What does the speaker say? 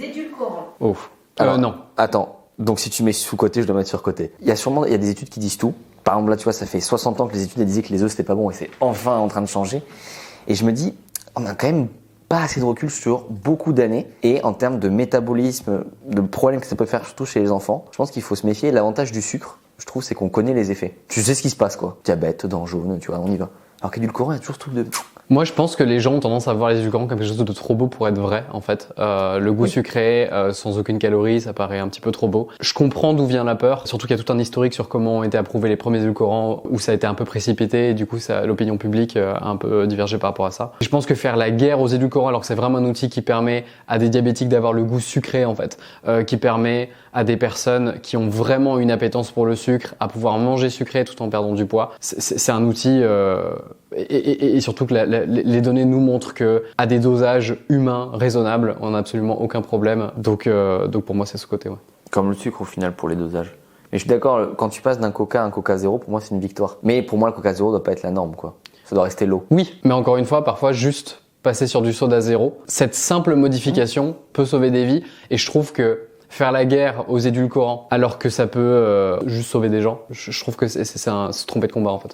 des édulcorants. Oh. Alors, Non. Attends, donc si tu mets sous côté, je dois mettre sur côté. Il y a des études qui disent tout. Par exemple, là, tu vois, ça fait 60 ans que les études elles disaient que les œufs c'était pas bon et c'est enfin en train de changer. Et je me dis, on a quand même pas assez de recul sur beaucoup d'années et en termes de métabolisme, de problèmes que ça peut faire surtout chez les enfants. Je pense qu'il faut se méfier. L'avantage du sucre, je trouve, c'est qu'on connaît les effets. Tu sais ce qui se passe, quoi. Diabète, dents jaunes, tu vois, on y va. Alors qu'édulcorant, il y a toujours ce truc de... Moi, je pense que les gens ont tendance à voir les édulcorants comme quelque chose de trop beau pour être vrai, en fait. Le goût sucré, sans aucune calorie, ça paraît un petit peu trop beau. Je comprends d'où vient la peur, surtout qu'il y a tout un historique sur comment ont été approuvés les premiers édulcorants, où ça a été un peu précipité, et du coup, l'opinion publique a un peu divergé par rapport à ça. Je pense que faire la guerre aux édulcorants, alors que c'est vraiment un outil qui permet à des diabétiques d'avoir le goût sucré, en fait, qui permet à des personnes qui ont vraiment une appétence pour le sucre à pouvoir manger sucré tout en perdant du poids, c'est un outil... Et surtout que les données nous montrent que à des dosages humains raisonnables, on n'a absolument aucun problème. Donc pour moi, c'est ce côté. Ouais. Comme le sucre au final pour les dosages. Mais je suis d'accord, quand tu passes d'un coca à un coca zéro, pour moi c'est une victoire. Mais pour moi, le coca zéro doit pas être la norme, quoi. Ça doit rester l'eau. Oui, mais encore une fois, parfois juste passer sur du soda zéro, cette simple modification peut sauver des vies. Et je trouve que faire la guerre aux édulcorants alors que ça peut juste sauver des gens, je trouve que c'est se tromper de combat en fait.